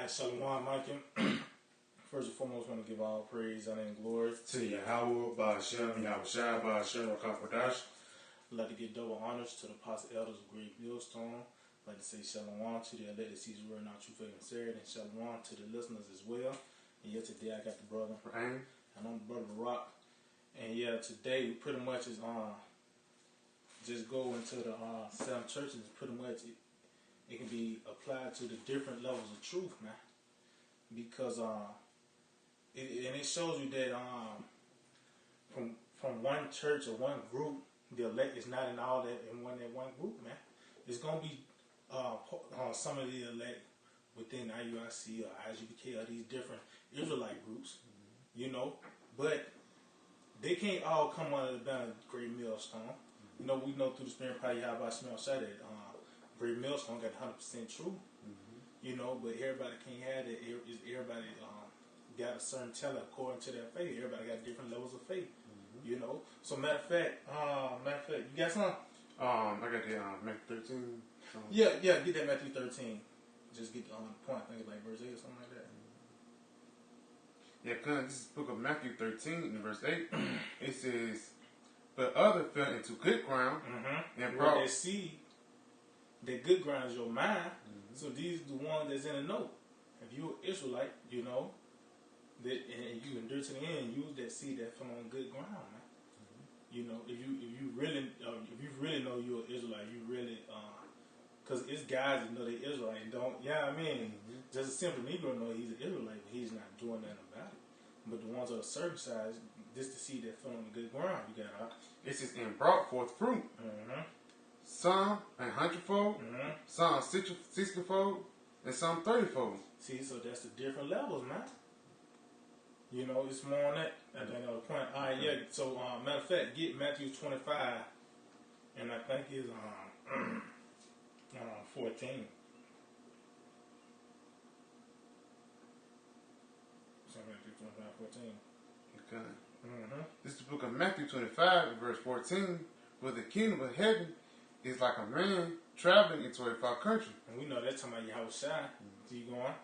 Alright, Shalom, Michael. First and foremost, I want to give all praise, honor, and glory to Yahweh, Ba'Shem, Yahushua, Ba'Shem, Rakakwadash. I'd like to give double honors to the apostle elders of Great Millstone. I'd like to say Shalom to the elect that sees the word, not true, faith, and sincerity, and Shalom to the listeners as well. And yeah, today I got the brother, Right. and I'm the brother Rock. And yeah, today pretty much is just go into the 7 churches. Pretty much it can be applied to the different levels of truth, man. Because it shows you that from one church or one group, the elect is not in all that in one group, man. It's gonna be some of the elect within IUIC or IGBK or these different Israelite groups, you know, but they can't all come under the banner of Great Millstone. You know, we know through the Spirit of Yahweh Shemel Shai that Great Millstone got 100% true. You know, but everybody can't have that. Everybody got a certain talent according to their faith. Everybody got different levels of faith. You know. So matter of fact, you got some? I got the Matthew 13. Yeah, get that Matthew 13. Just get on the point. I think it's like verse 8 or something like that. Yeah, because this is the book of Matthew 13 in verse 8. It says, "But other fell into good ground and brought that seed. That good ground is your mind. So these are the ones that's in the know. If you're an Israelite, you know, that and you endure to the end, use that seed that fell on good ground, man. You know, if you really know you're an Israelite, you really because it's guys that know they Israelite and don't. Yeah, I mean, just a simple Negro know he's an Israelite, but he's not doing nothing about it. But the ones that are circumcised, this the seed that fell on the good ground. You got it says, "And brought forth fruit." Some 100-fold, some 60-fold, and some 30-fold. See, so that's the different levels, man. You know, it's more on that. I think another point. All right, yeah. So, matter of fact, get Matthew 25, and I think it's 14. So Matthew 25, 14. Okay. This is the book of Matthew 25, verse 14. "For the kingdom of heaven is like a man traveling into a far country." And we know that's talking about Yahushua. Keep going.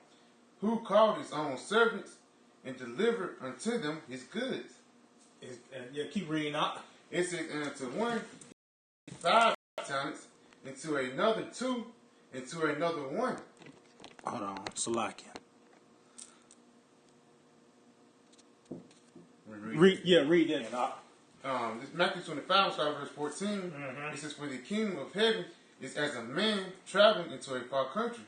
"Who called his own servants and delivered unto them his goods." Yeah, keep reading out. It says, "And unto one 5 talents, and to another 2, and to another 1." Hold on, Salakia. Read that. This Matthew 25, start verse 14. It says, "For the kingdom of heaven is as a man traveling into a far country,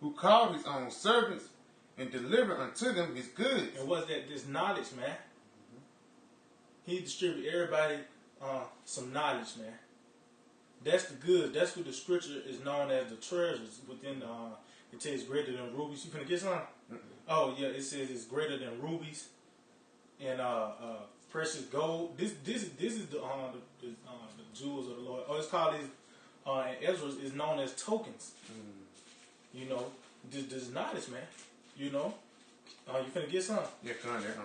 who called his own servants and delivered unto them his goods." And what's that? This knowledge, man. He distributed everybody some knowledge, man. That's the good. That's what the scripture is known as the treasures within. It says greater than rubies. You finna get some? Oh yeah, it says it's greater than rubies and precious gold. This is the jewels of the Lord. Oh, it's called these. In Ezra is known as tokens. You know, this knowledge, man. You know, you finna get some. Yeah, kind of.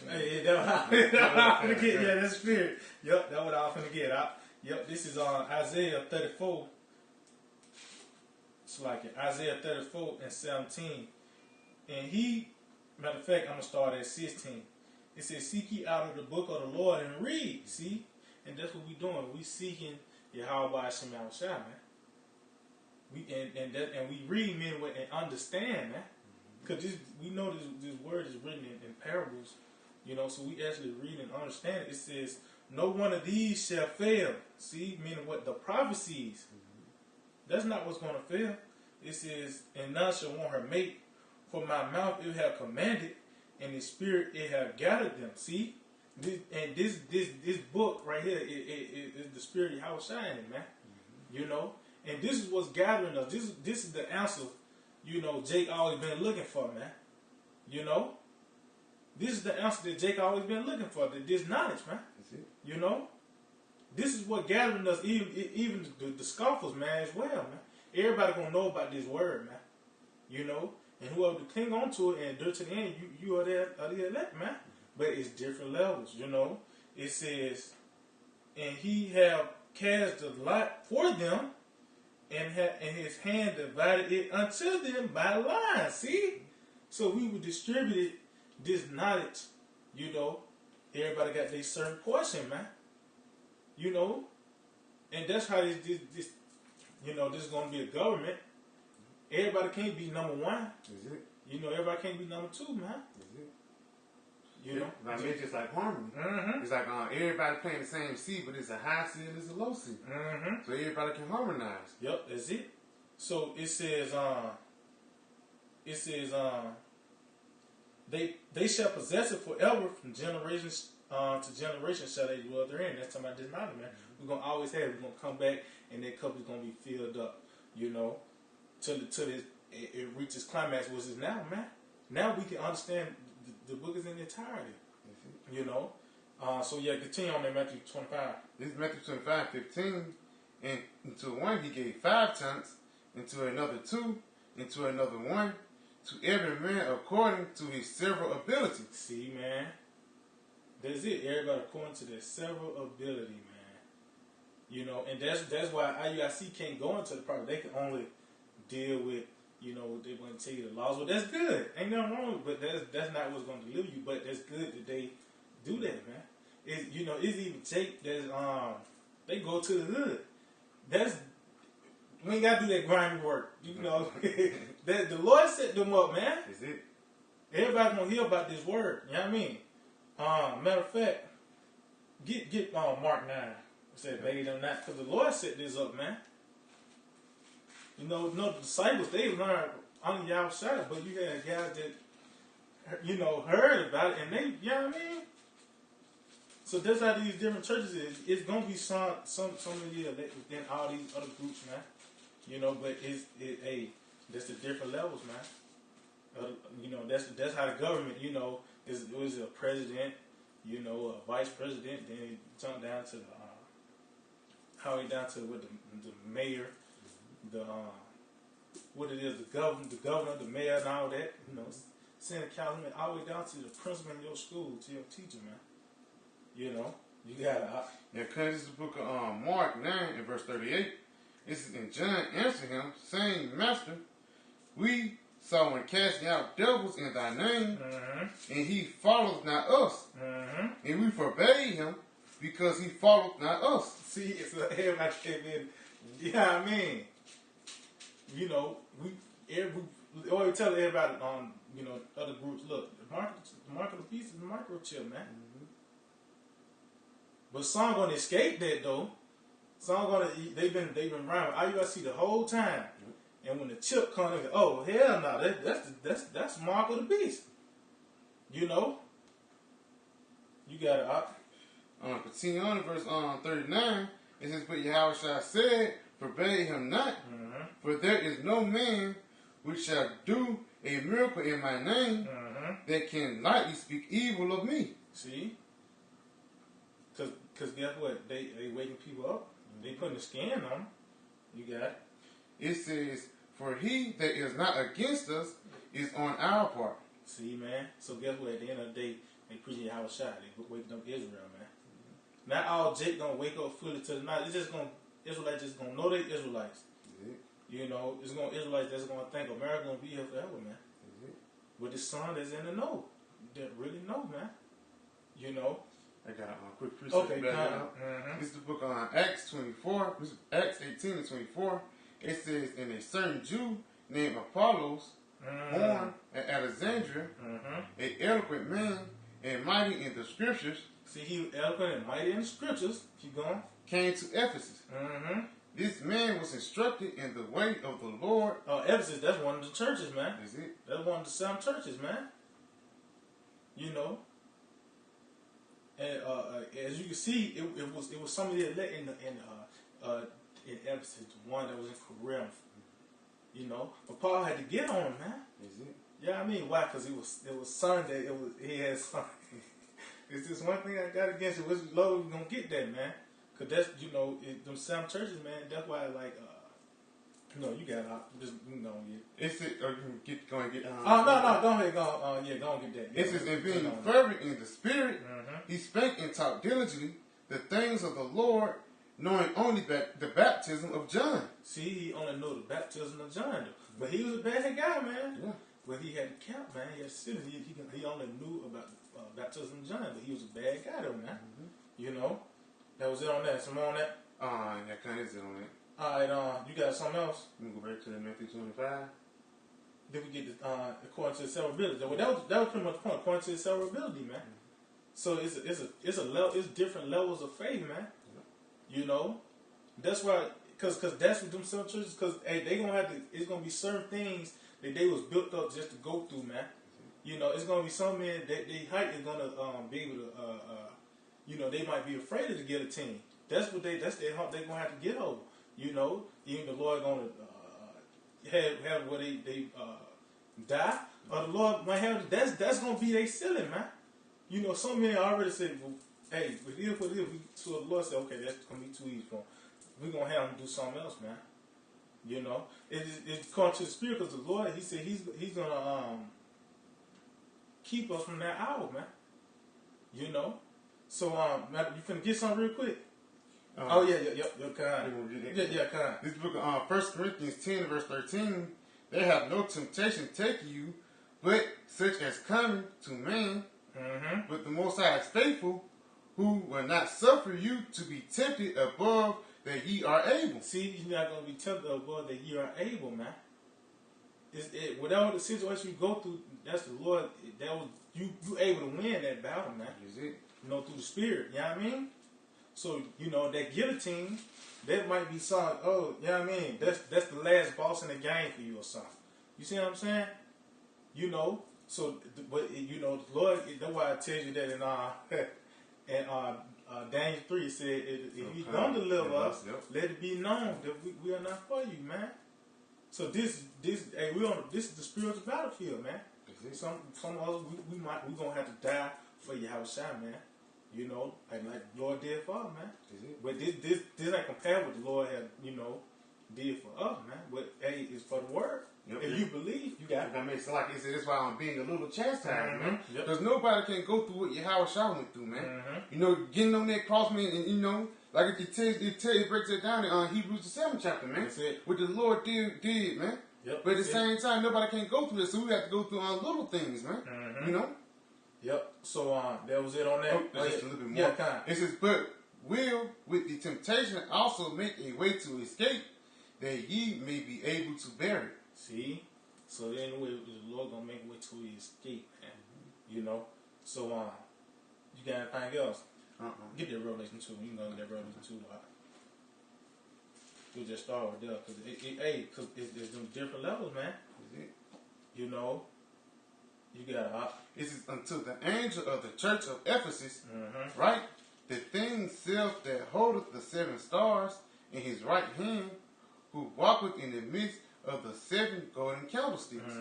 Hey, that's what I finna get. Yeah, that's spirit. Yep, that's what I finna get. Yep, this is Isaiah 34. It's like it. Isaiah 34 and 17. And matter of fact, I'm going to start at 16. It says, "Seek ye out of the book of the Lord and read." See? And that's what we doing. We seeking Yahweh Shemel Shai, man. And we read men and understand, man. Because we know this word is written in parables, you know, so we actually read and understand it. It says, "No one of these shall fail." See, meaning what? The prophecies. That's not what's going to fail. It says, "And none shall want her mate, for my mouth it have commanded, and the spirit it have gathered them." See? This book right here is the spirit of Yahushua in it, man. You know? And this is what's gathering us. This is the answer, you know, Jake always been looking for, man. You know? This is the answer that Jake always been looking for. This knowledge, man. That's it. You know? This is what gathering us, even the scoffers, man, as well, man. Everybody gonna know about this word, man. You know? And whoever cling on to it and do it to the end, you are the elect, man. But it's different levels, you know. It says, "And he have cast the lot for them, and his hand divided it unto them by line. See? So we would distribute this knowledge, you know. Everybody got their certain portion, man. You know? And that's how this you know, this is going to be a government. Everybody can't be number one. Is it? You know, everybody can't be number two, man. Is it? You know? Like it's just like harmony. Mm-hmm. It's like everybody playing the same C, but it's a high C and it's a low C. Mm-hmm. So everybody can harmonize. Yep, that's it. So it says, they shall possess it forever from generations to generations shall they dwell therein. That's talking about this knowledge, man. We're gonna always have it. We're gonna come back and that cup is gonna be filled up, you know, till it reaches climax, which is now, man. Now we can understand the book is in entirety. You know? So yeah, continue on in Matthew 25. This is Matthew 25:15. And to one he gave 5 talents, and to another 2, and to another 1, to every man according to his several abilities. See, man. That's it. Everybody according to their several ability, man. You know, and that's why IUIC can't go into the property. They can only deal with, you know, they want to tell you the laws. Well, that's good. Ain't nothing wrong, but that's not what's going to deliver you. But that's good that they do that, man. It's, you know, it's even Jake that's they go to the hood. We ain't gotta do that grimy work, you know. That the Lord set them up, man. Is it? Everybody gonna hear about this word. You know what I mean? Matter of fact, get Mark 9. It said, "Beg them not," because the Lord set this up, man. You know, the disciples they learned on the outside, but you had guys that, you know, heard about it, and they, you know what I mean. So that's how these different churches is. It's gonna be some of you within all these other groups, man. You know, but that's the different levels, man. You know, that's how the government, you know, it was a president, you know, a vice president, then it jumped down to how it down to what the mayor, what it is, the governor, the mayor, and all that. You know, Senate, councilman, all the way down to the principal in your school, to your teacher, man. You know, you got to. Yeah, because this is the book of Mark 9 and verse 38. It says, "And John answered him, saying, Master, we saw one casting out devils in thy name, and he followed not us. And we forbade him because he followed not us." See, it's everybody came in. You know what I mean? You know, we always tell everybody on, you know, other groups, look, the mark of the beast is the microchip, man. But some gonna escape that though. Some they've been around with IUIC the whole time. And when the chip comes, they go, oh hell no, that's mark of the beast. You know? You gotta continue on in verse 39. It says, "But Yahushua said, forbade him not, for there is no man which shall do a miracle in my name that can lightly speak evil of me." See? Because guess what? They waking people up. They putting the scan on them. You got it. It says, "For he that is not against us is on our part." See, man? So guess what? At the end of the day, they preaching Yahushua. They waking up Israel, man. Not all Jake gonna wake up fully to the night. It's just gonna, Israelites just gonna know they Israelites. You know, it's gonna Israelites that's gonna think America gonna be here forever, man. With the son that's in the know, that really know, man. You know. I got a quick precept. Okay, This is the book on Acts 24. This is Acts 18 and 24. It says, "And a certain Jew named Apollos, born at Alexandria, an eloquent man and mighty in the scriptures." See, he was eloquent and mighty in the scriptures. Keep going. "Came to Ephesus. This man was instructed in the way of the Lord." Ephesus, that's one of the churches, man. Is it? That's one of the 7 churches, man. You know. And as you can see, it was somebody that let in Ephesus, one that was in Corinth. You know, but Paul had to get on him, man. Is it? Yeah, I mean, why? Because it was Sunday. He had Sunday. It's just one thing I got against it. Which Lord, we gonna get that, man? Because that's, you know, them 7 churches, man. That's why, like, you know, you got just you know get. Is it? Or you can go and get? No, go ahead, go and get that. It says, "And being fervent in the spirit, he spake and talked diligently the things of the Lord, knowing only the baptism of John. See, he only know the baptism of John, though. But he was a bad guy, man. Yeah. But he had the count, man. He had sin. He only knew about baptism of John, but he was a bad guy, though, man. You know, that was it on that. Some more on that. That kind of is it on it. All right, you got something else? We can go back to Matthew 25. Then we get according to the severability. Well, that was pretty much the point. According to the severability, man. So it's different levels of faith, man. You know, that's why, cause that's what them some churches, cause hey, they gonna have to. It's gonna be certain things that they was built up just to go through, man. You know, it's gonna be some men that they height is gonna be able to, you know, they might be afraid of the guillotine. That's their hump they gonna have to get over. You know, even the Lord gonna have where they die, or the Lord might have that's gonna be their ceiling, man. You know, some men already said, well, hey, but if so the Lord said, okay, that's gonna be too easy for him. We're gonna have him do something else, man. You know, it's according to the Spirit, because the Lord, He said He's gonna keep us from that hour, man. You know, so you finna get something real quick. Oh yeah, kind. Yeah, kind. This book of 1 Corinthians 10 verse 13. They have no temptation taking you, but such as coming to man. But the Most High is faithful, who will not suffer you to be tempted above that ye are able. See, you're not going to be tempted above that ye are able, man. Whatever the situation you go through, that's the Lord. That was you able to win that battle, man. Is it? You know, through the Spirit. You know what I mean? So, you know, that guillotine, that might be something. Oh, you know what I mean? That's the last boss in the game for you or something. You see what I'm saying? You know. So, but you know, the Lord. That's why I tell you that in Daniel 3 it said, if you don't deliver us, let it be known that we are not for you, man. So this is the spiritual battlefield, man. Some of us we gonna have to die for Yahushua, man. You know, like Lord did for us, man. But this ain't compared with the Lord had, you know, did for us, man. But hey, it's for the word. If you believe, you got it. That makes it like it said. That's why I'm being a little chastised, man. Because nobody can go through what Yahushua went through, man. You know, getting on that cross, man, and you know, like it breaks it down in Hebrews the 7th chapter, man. That's it. What the Lord did, man. But at the same time, nobody can go through this, so we have to go through little things, man. You know. So that was it on that. Just a little bit more. Yeah, kind. It says, but will with the temptation also make a way to escape, that ye may be able to bear it. See, so then the Lord gonna make a way to escape, man. You know. So you got anything else? Get that Revelation 2. You can go get that Revelation 2. We'll just start with that, because it's them different levels, man. You know. You got it says, unto the angel of the church of Ephesus, right? The thing self that holdeth the 7 stars in his right hand, who walketh in the midst of the 7 golden candlesticks.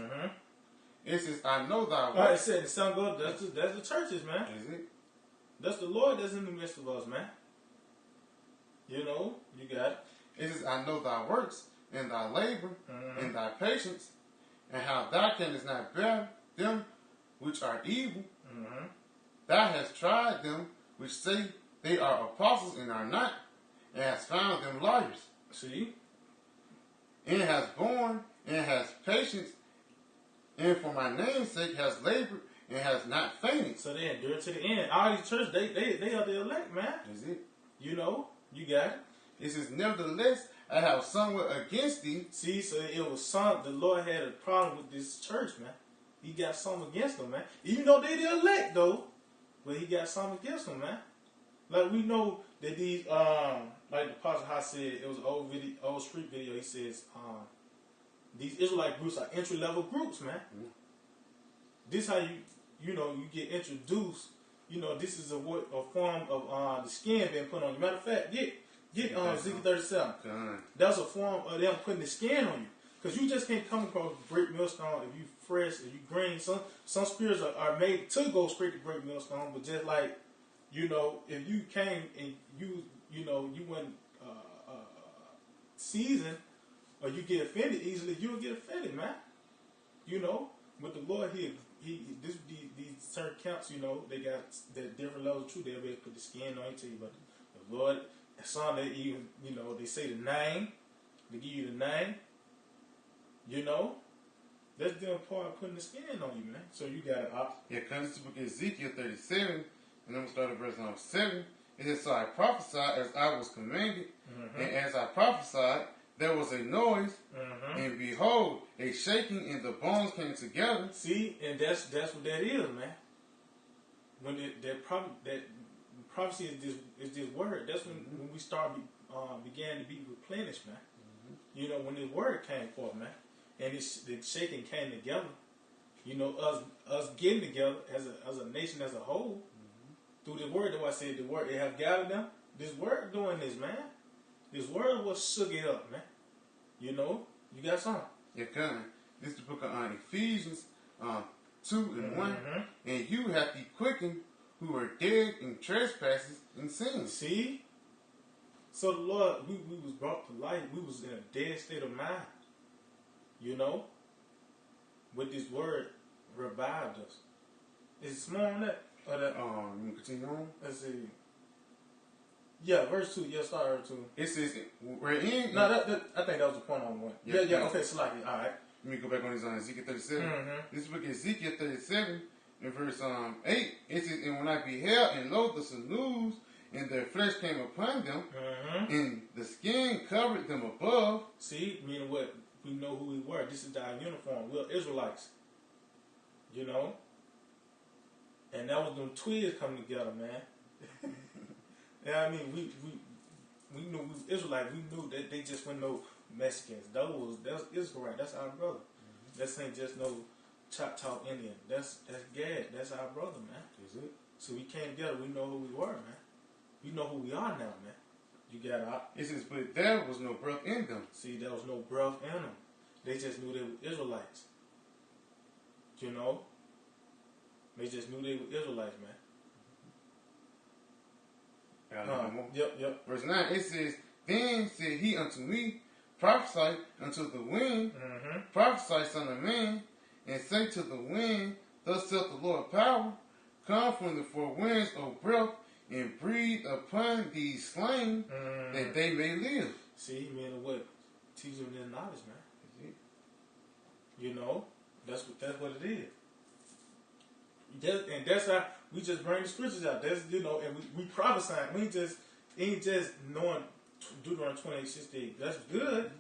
It says, I know thy works. It said the sun goes. That's the churches, man. Is it? That's the Lord that's in the midst of us, man. You know, you got it. It says, I know thy works, and thy labor, and thy patience, and how thou canst not bear them which are evil. Thou hast tried them which say they are apostles and are not, and hast found them liars. See? And has borne, and has patience, and for my name's sake has labored, and has not fainted. So they endure to the end. All these churches, they are the elect, man. Is it? You know, you got it. It says, nevertheless, I have somewhat against thee. See, so it was the Lord had a problem with this church, man. He got something against them, man. Even though they the elect, though, but he got something against them, man. Like we know that these, like the Apostle High said, it was an old street video. He says, these Israelite groups are entry level groups, man. This how you know you get introduced. You know, this is a form of the skin being put on you. Matter of fact, get Ezekiel 37. That's a form of them putting the skin on you. Because you just can't come across great millstone if you fresh, if you green. Some spirits are made to go straight to great millstone, but just like, you know, if you came and you know, you went seasoned, or you get offended easily, you'll get offended, man. You know, with the Lord these certain counts, you know, they got the different levels of truth. They'll be able to put the skin on you, but the Lord Some they even, they say the name. They give you the name. That's them part of putting the skin on you, man. So you got to Yeah, comes to the book of Ezekiel 37, and I'm going to start at verse 7. It says, so I prophesied as I was commanded, and as I prophesied, there was a noise, and behold, a shaking, and the bones came together. See, and that's what that is, man. When that prophecy is this word. That's when we began to be replenished, man. When this word came forth, man. And the shaking came together. Us getting together as a nation as a whole through the word. Though I said the word, it have gathered them. This word doing this, man. This word was shook it up, man. You got something. Yeah, come. This is the book of Ephesians 2 and 1. And you have be quickened who were dead in trespasses and sins. See? So the Lord, we was brought to life. We was in a dead state of mind. With this word revived us. Is it small on that? Or that? You continue on? Let's see. Yeah, verse 2. Yeah, start verse 2. It says, we're in. No, I think that was the point on one. Yeah, okay, slightly. All right. Let me go back on this Ezekiel 37. This book is Ezekiel 37, in verse 8. It says, and when I beheld and lo, the sinews and their flesh came upon them, and the skin covered them above. See, meaning what? We know who we were. This is our uniform. We're Israelites. And that was them twins coming together, man. Yeah, I mean, we knew we was Israelites. We knew that they just weren't no Mexicans. That's Israelite. That's our brother. This ain't just no Choctaw Indian. That's Gad. That's our brother, man. Is it? So we came together. We know who we were, man. We know who we are now, man. You got out. It says, but there was no breath in them. See, there was no breath in them. They just knew they were Israelites. They just knew they were Israelites, man. Yep. Verse 9, it says, then said he unto me, prophesy unto the wind, prophesy, son of man, and say to the wind, thus saith the Lord power, come from the four winds, O breath, and breathe upon these slain, that they may live. See, man, what? Teach them their knowledge, man. That's what it is. And that's how we just bring the scriptures out. That's and we prophesy. We ain't just knowing Deuteronomy 28:16. That's good,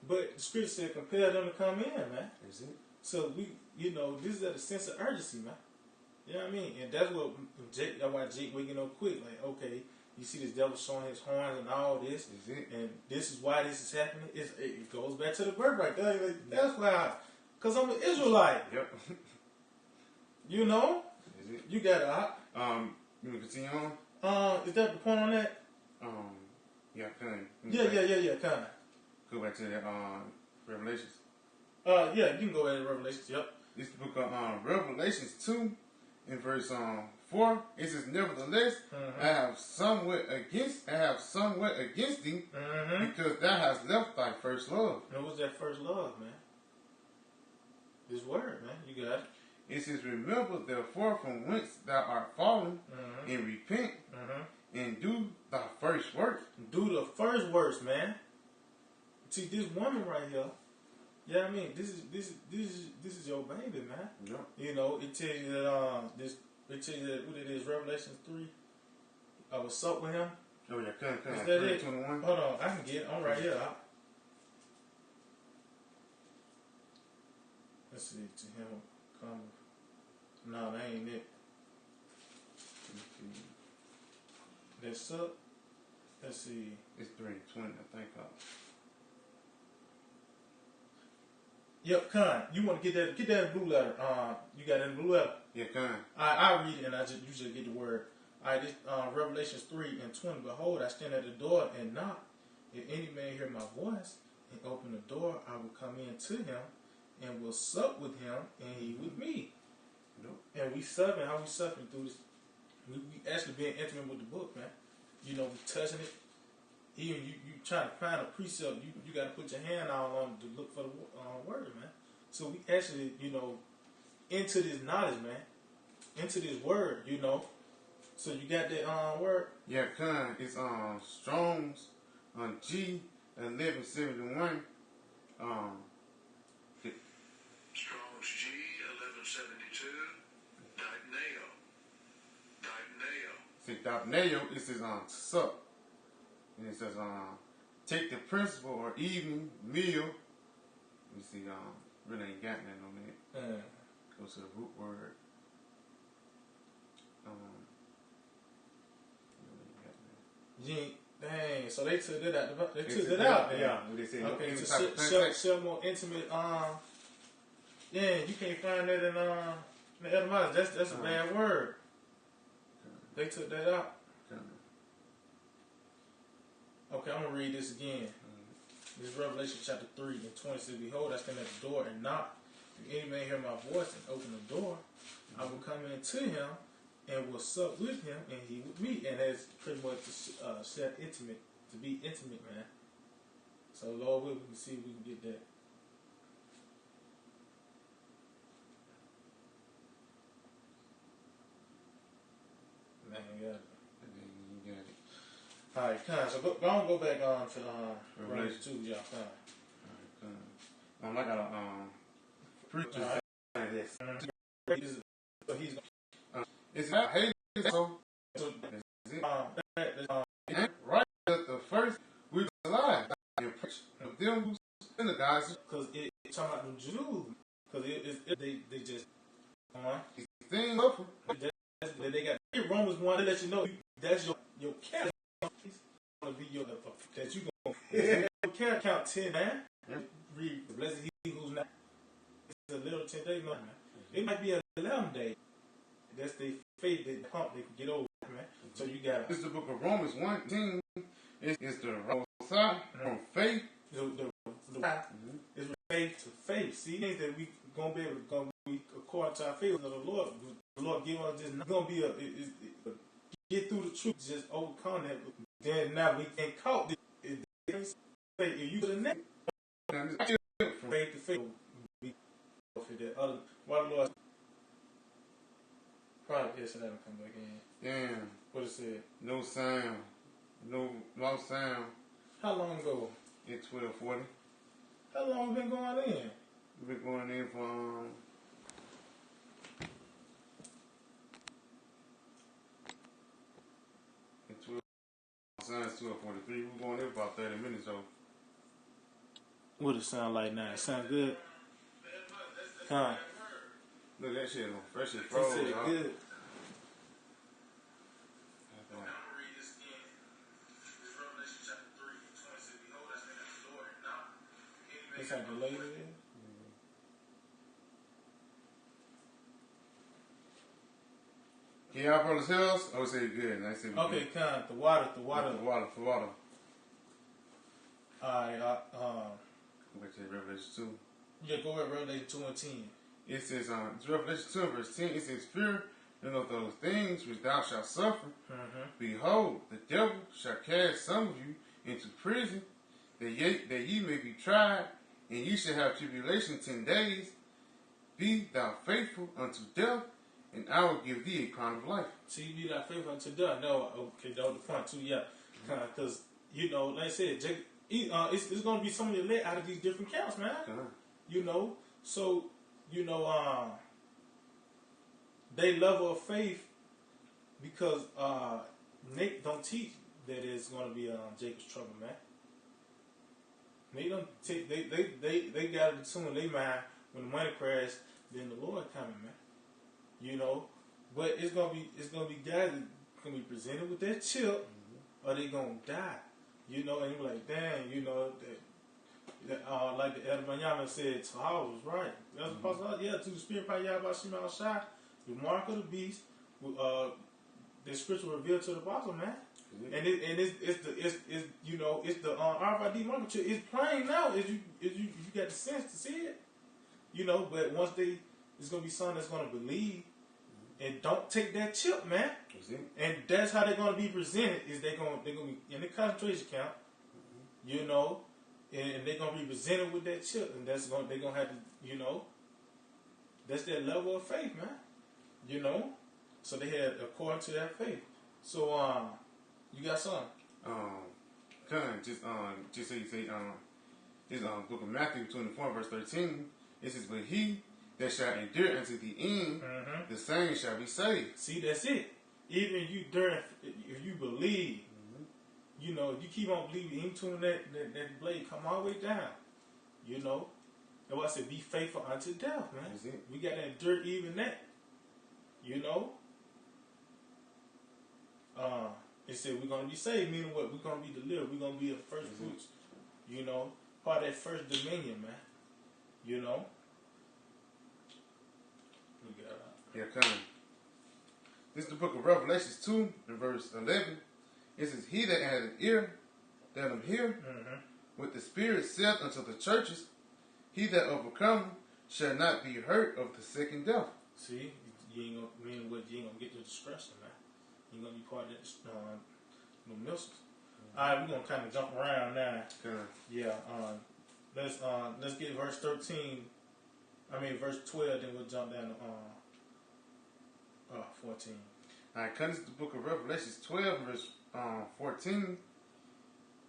But the scripture said compel them to come in, man. Is it? So this is at a sense of urgency, man. You know what I mean? And that's why Jake waking up quick. Like, okay, you see this devil showing his horns and all this, and this is why this is happening. It goes back to the birth right there. Like, that's why, because I'm an Israelite. Yep. Is it? You got it. You want to continue on? Is that the point on that? Yeah, kind of. Yeah, kind of. Go back to that Revelations. Yeah, you can go ahead to Revelations. Yep. This is the book of Revelations 2, in verse 4. It says, nevertheless, I have somewhat against thee, because thou hast left thy first love. And what's that first love, man? This word, man. You got it. It says, remember therefore from whence thou art fallen, and repent, and do thy first works. Do the first works, man. See, this woman right here. Yeah, I mean, this is your baby, man. Yeah. It tells you that it tells you that what it is, Revelation 3. I was sup with him. Oh yeah, come. Is that it? 21. Hold on, I can get it. I'm right here. Let's see, to him come. No, that ain't it. That's sup. Let's see. It's 3:20, I think. Yep, Con. You want to get that in blue letter. You got it in blue letter. Yeah, Con. I read it and you just get the word. All right, this Revelations 3:20. Behold, I stand at the door and knock. If any man hear my voice and open the door, I will come in to him and will sup with him and he with me. And we supping. How we supping through this? We actually being intimate with the book, man. We touching it. Even you trying to find a precept, you got to put your hand out on to look for the word, man. So we actually, into this knowledge, man, into this word, So you got that word? Yeah, con. It's Strong's on G1171. Strong's G1172. Diapneo. See, Diapneo, it says sup. And it says take the principal or evening meal. Let me see, really ain't got nothing on that. Go to the root word. Dang, so they took that out. They took that out. Yeah, they say okay, any to type of show more intimate. Yeah, you can't find that in the etymology. That's a bad word. They took that out. Okay, I'm gonna read this again. This is Revelation chapter 3 and 20 says, "Behold, I stand at the door and knock. If any man hear my voice and open the door, I will come into him and will sup with him, and he with me." And that's pretty much to share intimate, to be intimate, man. So Lord, we can see if we can get that. Man, you got it. You got it. All right, kind. So go back on to Revelation 2, y'all. I got a preacher saying this. So he's It's not hate, so right at the first we alive. Them who synagogues, because it's talking about the Jews, because they just these things suffer. they got Romans 1 to let you know that's your count. Gonna be your that you gonna count 10, man. Read the blessed he who's not. It's a little 10 day, no, man. It might be a 11 day. That's the faith that pump they can get over, man. So you got. It's the book of Romans 1:10. It's the side from faith. The is faith to faith. See, things that we gonna be able to be according to our faith of the Lord. The Lord give us this. Gonna be get through the truth, just overcome that. Then now we can caught this. If you the next from faith to faith, we for that other. Why the Lord probably yes, let him come back in. Damn. What it said? No sound. No sound. How long ago? At 12:40. How long been going in? We've been going in for at 12. Sounds 12:43. We're going in for about 30 minutes though. What it sound like now? It sound good? Huh? Look, that shit on fresh and He froze. said good. That's how delayed it is? Can y'all brothers hills? I would say good. And I say Okay, kind. The water. water. Alright, Back to Revelation 2. yeah, go ahead, Revelation 2 and 10. It says, it's Revelation 2 verse 10. It says, "Fear none of those things which thou shalt suffer. Behold, the devil shall cast some of you into prison, that ye may be tried, and ye shall have tribulation 10 days. Be thou faithful unto death, and I will give thee a crown of life." See, you be that faithful unto death. No, okay, that was the point too, yeah. Because, you know, like I said, it's going to be some of your let out of these different counts, man. You know, so, you know, they level of faith because Nate don't teach that it's going to be Jacob's trouble, man. They don't take, they got it tune in their mind when the money crashed, then the Lord coming, man. You know, but it's gonna be guys that gonna be presented with that chip, or they gonna die. You know, and you're like, dang, you know, that like the Elder Banyama said, Tahal was right. That's possible. Yeah, to the spirit by Yahweh Shema Shai, the mark of the beast, the scripture revealed to the apostle, man. And it's you know, it's the RFID marker chip. It's plain now. If you got the sense to see it, you know. But once it's gonna be someone that's gonna believe and don't take that chip, man. And that's how they're gonna be presented. Is they're gonna be in the concentration camp, you know, and they're gonna be presented with that chip, and they're gonna have to, you know, that's their level of faith, man. You know, So they had according to that faith. So you got something? Just so you say, this book of Matthew 24 verse 13. It says, but he that shall endure unto the end, the same shall be saved. See, that's it. Even if you believe, you know, you keep on believing, even to that blade come all the way down. You know, that's why I said, be faithful unto death, man. That's it. We got to endure even that. You know. It said we're gonna be saved, meaning what? We're gonna be delivered. We're gonna be a first fruits. You know, part of that first dominion, man. You know. We got Yeah, coming. This is the book of Revelations 2 and verse 11. It says, he that had an ear, let him hear. What the Spirit saith unto the churches, he that overcometh shall not be hurt of the second death. See, you ain't gonna mean what? You ain't gonna get the discretion, man. You ain't gonna be part of that no missiles. All right, we're gonna kind of jump around now. Yeah. Let's get verse 13. Verse 12. Then we'll jump down to 14. All right, comes to the book of Revelations 12 verse 14.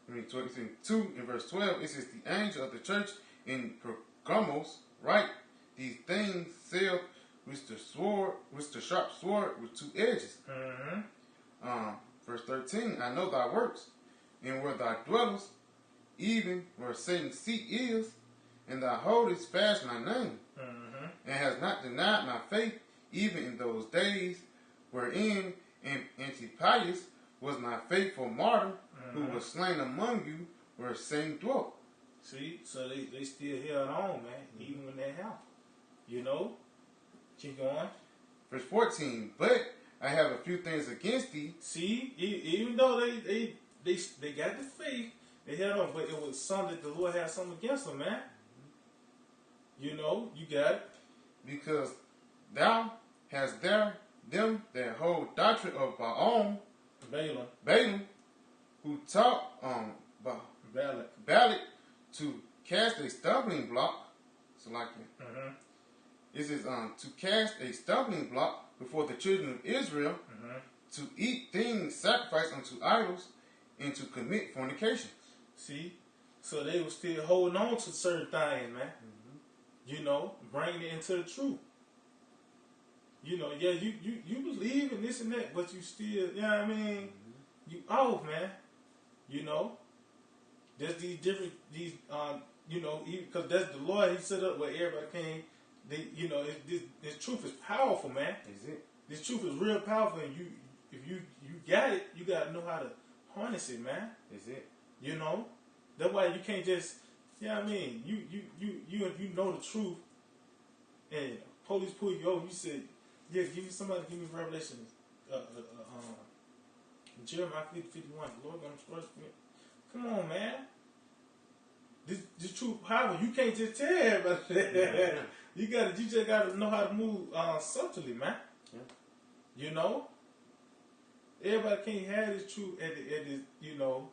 2 in verse 12. It says, the angel of the church in Pergamos write, these things saith with the sharp sword with two edges. Verse 13, I know thy works, and where thou dwellest, even where Satan's seat is, and thou holdest fast my name, and hast not denied my faith, even in those days wherein Antipas was my faithful martyr, who was slain among you, where Satan dwelt. See, so they still held on, man, even when that happened. You know? Keep going. Verse 14, but I have a few things against thee. See, even though they got the faith, they held on, but it was something that the Lord had something against them, man. You know, you got it. Because thou hast there them that hold doctrine of Balaam, who taught Balak to cast a stumbling block. So like it says to cast a stumbling block before the children of Israel, to eat things sacrificed unto idols, and to commit fornication. See, so they were still holding on to certain things, man. You know, bringing it into the truth. You know, yeah, you believe in this and that, but you still, you know what I mean? You off, man. You know, there's these different, you know, because that's the Lord, he set up where everybody came. You know, this truth is powerful, man. Is it? This truth is real powerful, and if you got it, you got to know how to harness it, man. Is it? You know, that's why you can't just, you know what I mean? If you know the truth, and police pull you over, you said, yeah, give me Revelation, Jeremiah 50:51. The Lord gonna trust me. Come on, man. This truth power. You can't just tell everybody. You just gotta know how to move subtly, man. Yeah. You know, everybody can't have this truth at this. You know,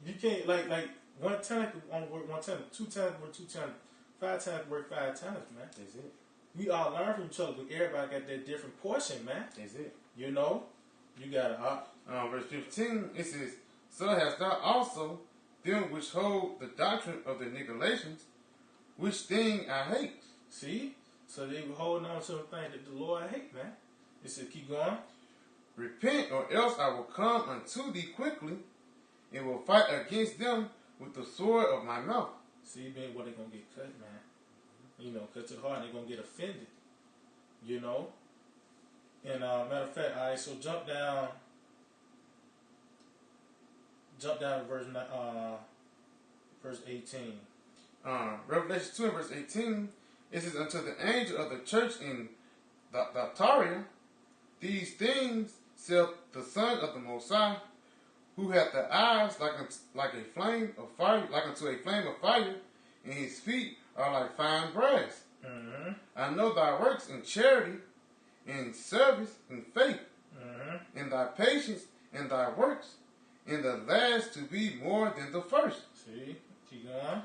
you can't like one talent on work one talent, 2 talents work 2 talents, 5 talents work 5 talents, man. Is it? We all learn from each other, but everybody got that different portion, man. Is it? You know, you got it. Verse 15, it says, so hast thou also them which hold the doctrine of the Nicolaitans, which thing I hate. See? So they were holding on to the thing that the Lord hate, man. It said, keep going. Repent, or else I will come unto thee quickly, and will fight against them with the sword of my mouth. See, man, what they gonna get cut, man. You know, cut to the heart, they're gonna get offended. You know? And matter of fact, all right, so jump down to verse 18. Revelation 2 and verse 18, it says, unto the angel of the church in Thyatira, these things saith the Son of the Most High, who hath the eyes like a flame of fire, like unto a flame of fire, and his feet are like fine brass. I know thy works in charity, in service, in faith, in thy patience, and thy works, in the last to be more than the first. See, keep going.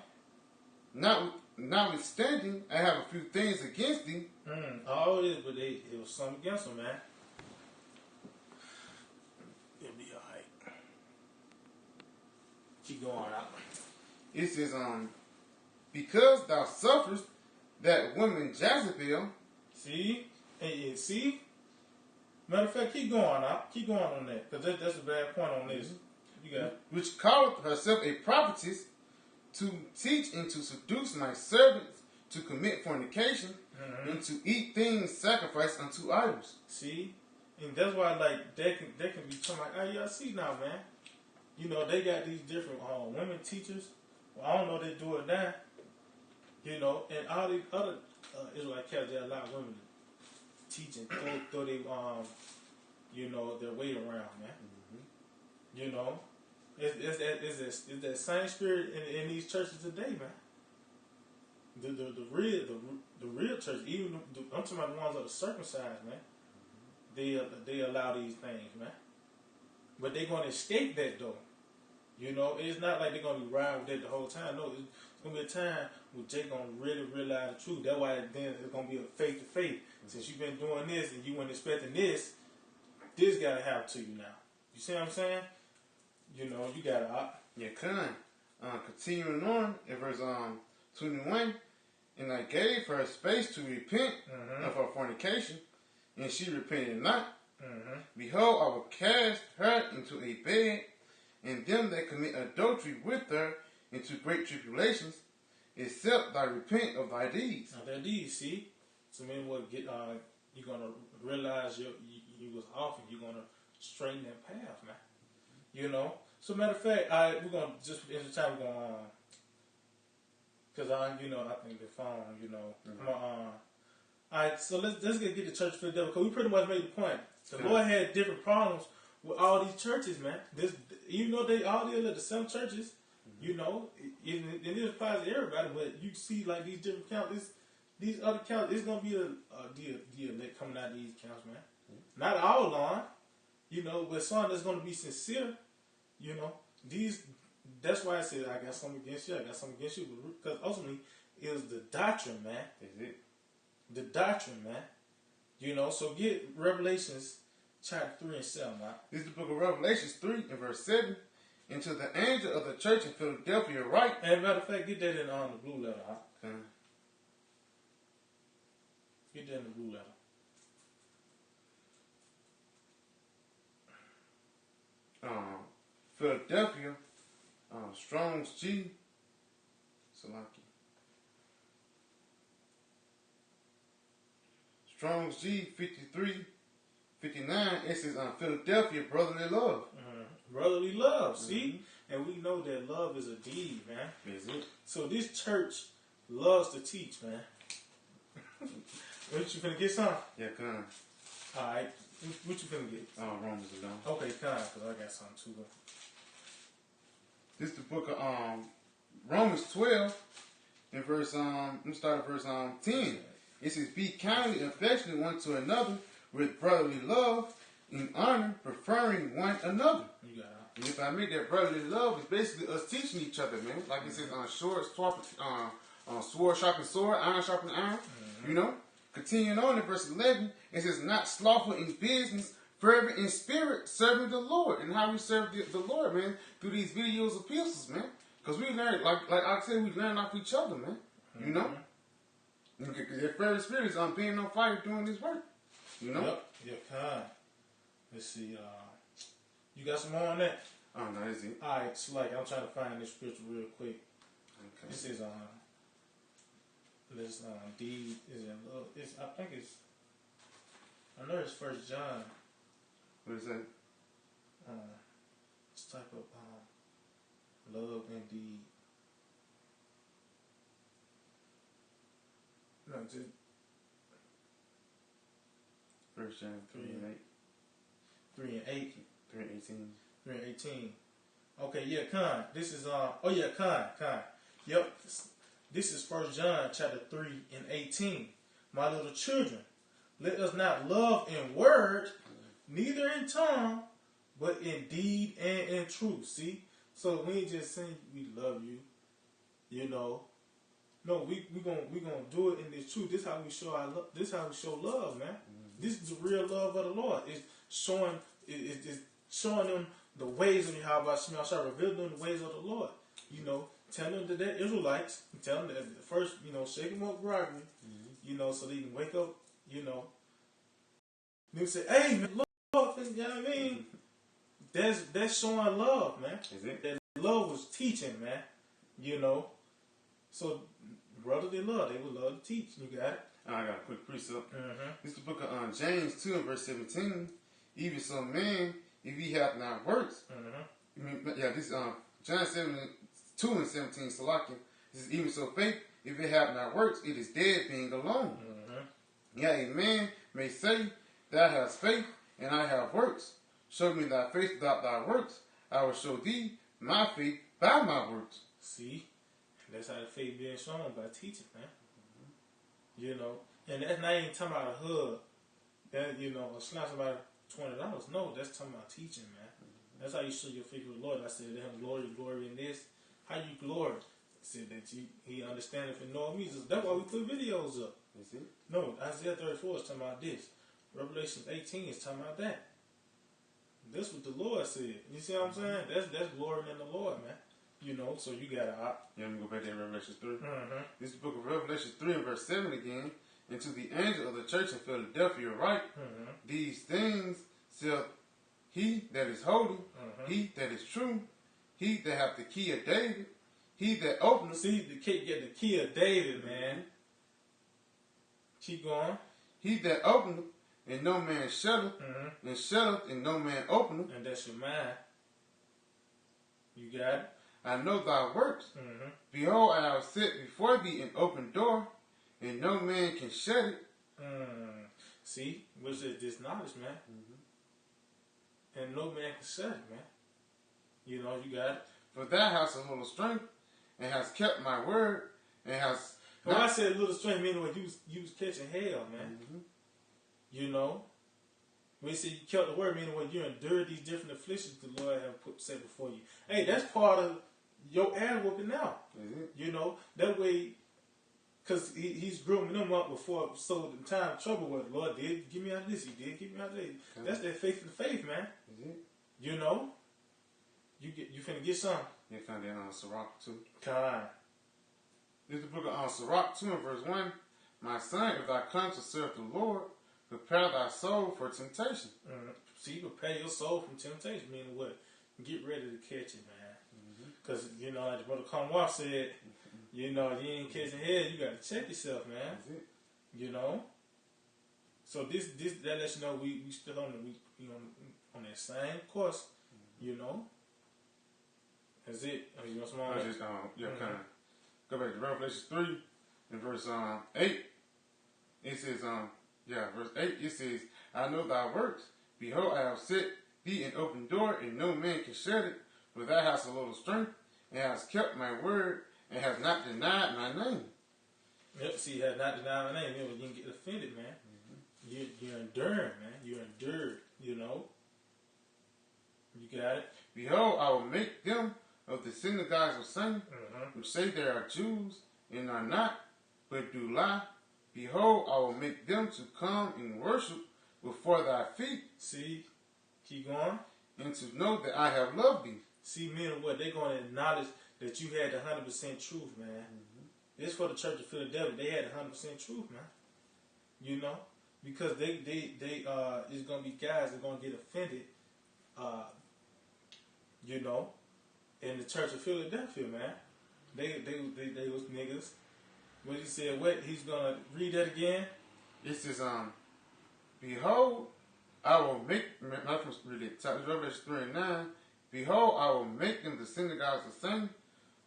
notwithstanding, I have a few things against thee. All it is, but it was something against them, man. It'll be alright. Keep going out. It says, because thou sufferest that woman Jezebel. See? And see? Matter of fact, keep going out. Keep going on that. Because that's a bad point on this. You got it. Which calleth herself a prophetess, to teach and to seduce my servants to commit fornication and to eat things sacrificed unto idols. See? And that's why, like, they can be talking like, oh, y'all see now, man. You know, they got these different women teachers. Well, I don't know if they do it now. You know, and all these other Israelite cats, they allow women to teach and throw they, you know, their weight around, man. You know? It's that same spirit in these churches today, man. The real church, even I'm talking about the ones that are circumcised, man. They allow these things, man. But they're gonna escape that though. You know, it's not like they're gonna be riding with that the whole time. No, it's gonna be a time where Jake gonna really realize the truth. That's why then it's gonna be a faith to faith. Since you've been doing this and you weren't expecting this gotta happen to you now. You see what I'm saying? You know, you gotta Yeah, continuing on in verse 21, and I gave her space to repent of her fornication, and she repented not. Behold, I will cast her into a bed, and them that commit adultery with her into great tribulations, except thy repent of thy deeds. Now their deeds, see? So maybe what you're gonna realize you was off, and you're gonna straighten that path, man. You know. So matter of fact, we're gonna just in the time we're gonna because I think the phone, you know, all right. So let's get the church filled up because we pretty much made the point. The Lord had different problems with all these churches, man. Even though they all deal at the same churches, you know, it applies to everybody. But you see, like these different counts, these other counts, it's gonna be the elect coming out of these counts, man. Not all on, you know, but some that's gonna be sincere. You know, that's why I said I got something against you, I got something against you, because ultimately it was the doctrine, man. Is it? The doctrine, man. You know, so get Revelations chapter 3 and 7, man. This is the book of Revelations 3 and verse 7. And to the angel of the church in Philadelphia write. And matter of fact, get that in the blue letter, huh? Get that in the blue letter. Philadelphia, Strong's G, Salaki. Strong's G 5359. It says Philadelphia, brotherly love. Brotherly love, see? And we know that love is a deed, man. Is it? So this church loves to teach, man. What you finna get some? Yeah, come. Alright. What you finna get? Romans 11. Okay, kind because I got something too. This is the book of Romans 12 and verse let me start at verse 10. It says, be kindly affectionate one to another with brotherly love, in honor, preferring one another. You got it. And if I make that brotherly love, it's basically us teaching each other, man. Like it says sword sharpen sword, iron sharpen iron. You know? Continuing on in verse 11, it says, not slothful in business, fervent in spirit, serving the Lord. And how we serve the Lord, man, through these videos of epistles, man. Because we learn, like I said, we learn off each other, man. You know? Because your fervent spirit is being on fire doing this work. You know? Yep, kind. Let's see. You got some more on that? Oh, no, that's it. Alright, so like, I'm trying to find this scripture real quick. Okay. This is this deed is in love. I know it's 1 John. What is that? This type of love and deed. No, just 1 John 3 and 8. 3 and 8. 3 and 18. 3 and 18. Okay, yeah, Khan. This is Khan. Yep. This is 1 John chapter 3 and 18. My little children, let us not love in word, neither in tongue, but in deed and in truth. See? So we ain't just saying we love you, you know. No, we gonna do it in this truth. This how we show our love. This how we show love, man. This is the real love of the Lord. It's showing it's showing them the ways of Yahweh Shema Shah, revealing them the ways of the Lord. You know, tell them that they're Israelites. Tell them that first, you know, shake them up gradually, you know, so they can wake up, you know. They say, hey, man, Lord, you know what I mean? That's showing love, man. Is it? That love was teaching, man. You know. So, brotherly love, they would love to teach. You got it? I got a quick precept. This is the book of James 2 and verse 17. Even so, man, if he have not works, this John 2 and 17, Salakia. This is even so faith, if it have not works, it is dead being alone. Yeah, a man may say, thou hast faith, and I have works. Show me thy faith without thy works. I will show thee my faith by my works. See? That's how the faith being shown, by teaching, man. You know? And that's not even talking about a hug. That, you know, it's not about $20. No, that's talking about teaching, man. That's how you show your faith with the Lord. I said to him, glory in this. How you glory? I said that he understand it for no reason. That's why we put videos up. Is it? No, Isaiah 34 is talking about this. Revelation 18 is talking about that. That's what the Lord said. You see what I'm saying? That's glory in the Lord, man. You know, so you got to Yeah, let me go back to Revelation 3. This is the book of Revelation 3 and verse 7 again. And to the angel of the church in Philadelphia write, these things shall he that is holy, he that is true, he that hath the key of David, he that openeth. See, get the key of David, man. Keep going. He that openeth, and no man shutteth, and shutteth, and no man openeth. And that's your mind. You got it? I know thy works. Behold, I have set before thee an open door, and no man can shut it. See, which is this knowledge, man. And no man can shut it, man. You know, you got it. For thou hast a little strength, and hast kept my word, and hast. When I said little strength, meaning when you was catching hell, man. You know, when you say you kept the word, meaning when you endured these different afflictions the Lord have set before you. Hey, that's part of your ass whooping now. You know, that way, because he's grooming them up before, so the time of trouble was, Lord did give me out of this, he did give me out of this. That's that faith in faith, man. You know, you finna get some. You found that on Sirach 2. Kind. This is the book of Sirach 2 and verse 1. My son, if thou come to serve the Lord, prepare thy soul for temptation. See, prepare your soul from temptation, meaning what? Get ready to catch it, man. Because, you know, like Brother Conwar said, you know, you ain't catching hell, you got to check yourself, man. You know? So this that lets you know we still on that same course, you know? That's it. You know, small I just, kind of go back to Revelation 3 and verse 8. It says, verse 8, it says, I know thy works. Behold, I have set thee an open door, and no man can shut it. For thou hast a little strength, and hast kept my word, and hast not denied my name. Yep, see, you have not denied my name. You can get offended, man. You're enduring, man. You're endured, you know. You got it? Behold, I will make them of the synagogues of Satan, who say they are Jews, and are not, but do lie. Behold, I will make them to come and worship before thy feet. See, keep going. And to know that I have loved thee. See, men, what they're going to acknowledge that you had the 100% truth, man. This for the Church of Philadelphia. They had the 100% truth, man. You know, because they it's gonna be guys that are gonna get offended. You know, in the Church of Philadelphia, man. They was niggas. What he said? What he's gonna read that again? It says, behold, I will make. Not from Revelation 3 and 9. Behold, I will make them the synagogues of Satan,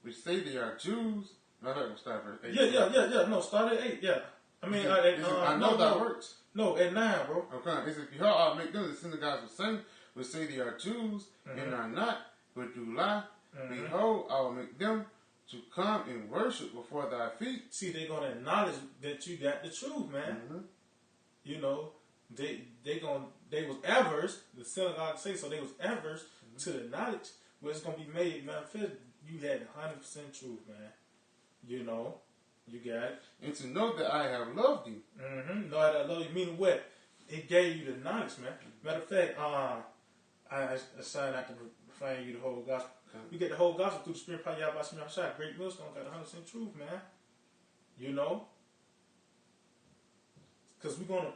which say they are Jews. No, that will start at 8. Yeah. No, start at 8. Yeah. I mean, I know thy works. No, at 9, bro. Okay. It says, behold, I will make them the synagogues of Satan, which say they are Jews, and are not, but do lie. Behold, I will make them to come and worship before thy feet. See, they're gonna acknowledge that you got the truth, man. You know, they was averse. The synagogue say so. They was averse to the knowledge, but it's gonna be made manifest. You had 100% truth, man. You know, You got it. And to know that I have loved thee. Know how to love you. Meaning what? It gave you the knowledge, man. Matter of fact, I decided not to refine you the whole gospel. We get the whole gospel through the Spirit of Yahweh Shemel Shai. Great Millstone got 100% truth, man. You know? Because we're gonna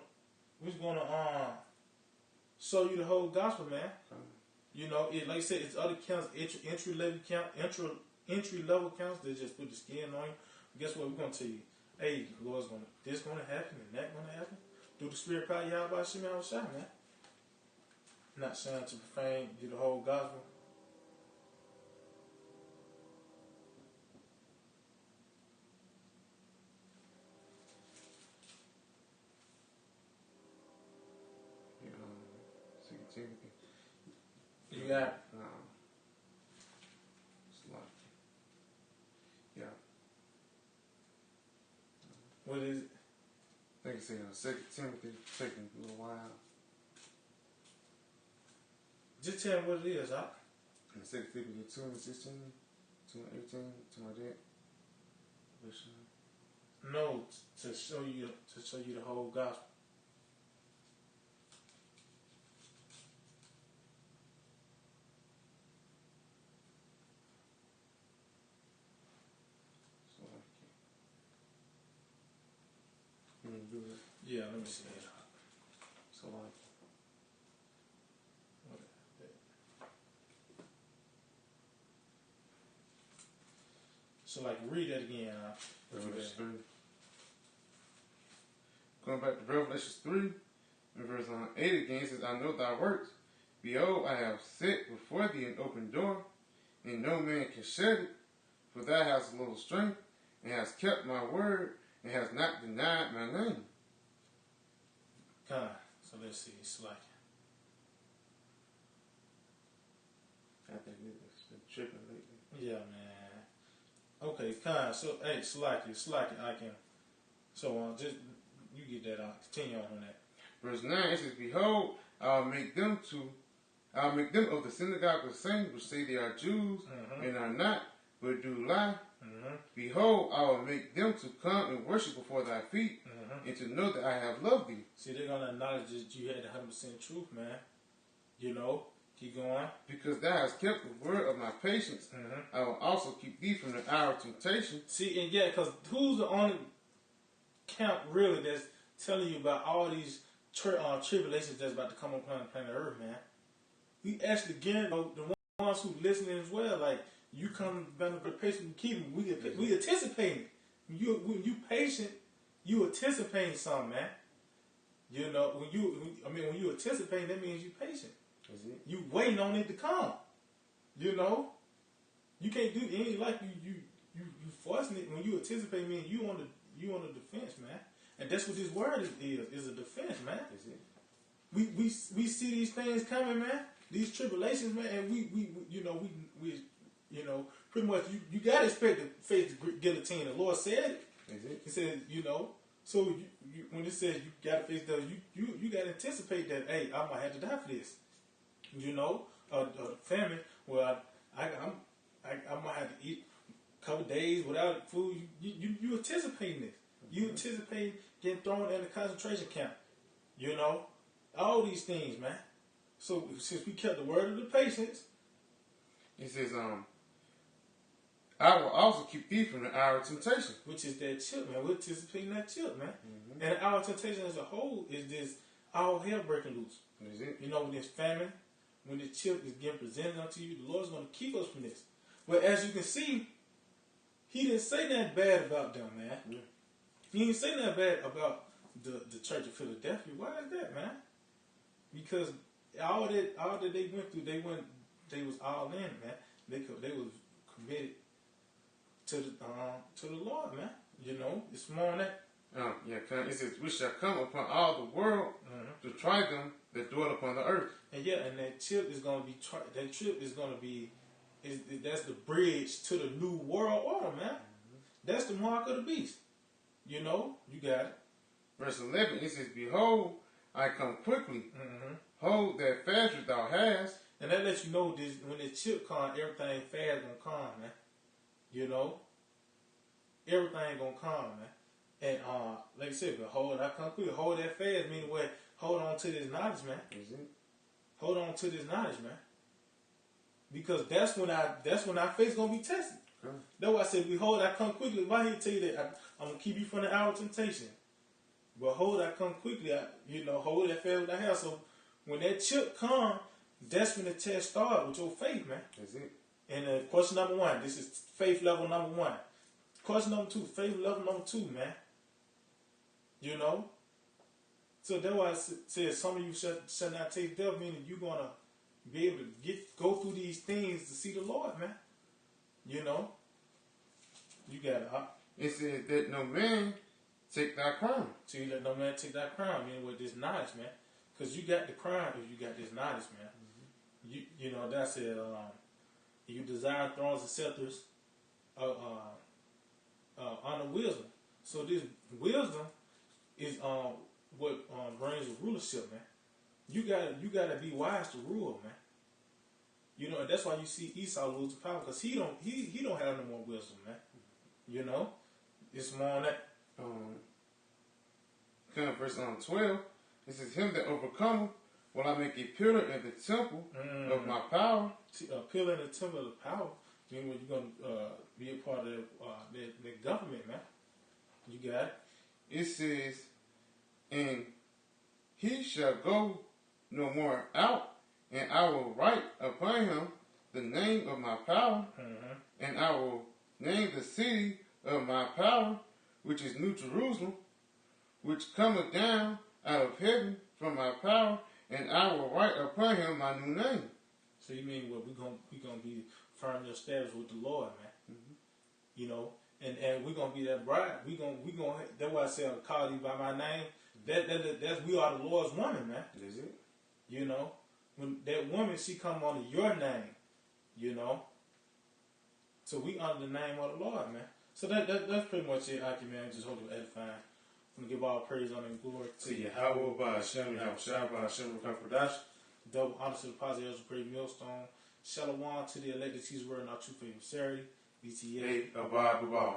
show you the whole gospel, man. You know, like I said, it's other counts, entry level counts that just put the skin on you. But guess what? We're gonna tell you, hey, Lord's this gonna happen and that gonna happen through the Spirit of Yahweh Shemel Shai, man. Not saying to profane you the whole gospel. Timothy. You got yeah. What is it? I think it's in 2 Timothy, taking a little while. Just tell me what it is, huh? In 2 Timothy 2 and 16, 2 and 18, something like that. No, to show you the whole gospel. Yeah, let me see it. So like, read that again. Revelation 3. Going back to Revelation 3, in verse 8 again, it says, I know thy works. Behold, I have set before thee an open door, and no man can shut it. For thou hast a little strength, and hast kept my word, and hast not denied my name. So let's see, it's like I think it's been tripping lately. yeah, man. Okay, so hey, slack it, I can. So just you get that out. Continue on that. Verse 9 it says, Behold, I'll make them of the synagogue of Satan, which say they are Jews, and are not, but do lie. Behold, I will make them to come and worship before thy feet, and to know that I have loved thee. See, they're gonna acknowledge that you had 100% truth, man. You know, keep going. Because thou hast kept the word of my patience, I will also keep thee from the hour of temptation. See, and yeah, because who's the only count really that's telling you about all these tribulations that's about to come upon the planet Earth, man? We actually get the ones who listening as well. Like you come down to patient, keep we anticipating. When you patient, you anticipating something, man. You know, when you anticipating, that means you patient. Is it? You waiting on it to come. You know, you can't do it. It ain't like you forcing it. When you anticipate, man, you on the defense, man. And that's what this word is a defense, man. Is it? We see these things coming, man. These tribulations, man, and we pretty much you gotta expect to face the guillotine. The Lord said it. Is it? He said, so when it says you gotta face those, you gotta anticipate that. Hey, I might have to die for this. Famine. Well, I might have to eat a couple days without food. You anticipating this. You anticipate getting thrown in a concentration camp. All these things, man. So since we kept the word of the patience, it says, I will also keep thee from the hour of temptation. Which is that chip, man. We're anticipating that chip, man. And our temptation as a whole is this all hell breaking loose. Is it? When this famine, when this chip is getting presented unto you, the Lord's going to keep us from this. But as you can see, he didn't say nothing bad about them, man. Yeah. He didn't say nothing bad about the Church of Philadelphia. Why is that, man? Because all that they went through, they was all in, man. They was committed to the Lord, man. It's more on that. It says, we shall come upon all the world to try them that dwell upon the earth. And and that chip is going to be that's the bridge to the new world order, man. That's the mark of the beast. You got it. Verse 11, it says, Behold, I come quickly. Hold that fast which thou hast. And that lets you know this when the chip comes, everything fast gonna come, man. everything gonna come, man. And like I said, behold, I come quick. Hold that fast, meaning what? Hold on to this knowledge, man. Is it? Hold on to this knowledge, man. Because that's when our faith gonna be tested. Okay. That's why I said, behold, I come quickly. If I here tell you that I'm gonna keep you from the hour of temptation. Behold, I come quickly. Hold that fast with the house. So when that chip come, that's when the test start with your faith, man. Is it? And question number 1, this is faith level number 1. Question number 2, faith level number 2, man. You know? So that's why I said some of you shall not taste death, meaning you're going to be able to go through these things to see the Lord, man. You know? You got it. It says that no man take thy crown. So you let no man take that crown, meaning with this knowledge, man. Because you got the crown if you got this knowledge, man. You know, that's it. You desire thrones and scepters, honor wisdom. So this wisdom is what brings the rulership, man. You gotta be wise to rule, man. You know, and that's why you see Esau lose the power, because he don't have no more wisdom, man. You know, it's more on that. Kind of verse 12. It says, "Him that overcometh will I make a pillar in the temple of my power." See, a pillar in the temple of the power. I mean, when you're gonna be a part of the government, man. You got it. It says, "And he shall go no more out, and I will write upon him the name of my power, and I will name the city of my power, which is New Jerusalem, which cometh down out of heaven from my power, and I will write upon him my new name." So you mean what we gonna be firmly established with the Lord, man? You know, and we're gonna be that bride. We gonna. That's why I say I'll call you by my name. That's we are the Lord's woman, man. Is it? You know, when that woman she come under your name, you know. So we under the name of the Lord, man. So that's pretty much it, Aki, man. Just hope to edify. I'm gonna give all praise, honor, and glory to Yahweh, by Hashem, Yahweh Shah, by Hashem, Rukah double honor to the positive great millstone. Shalom to the elected teacher word and our true faith of Saturday. BTA. Abad Babal.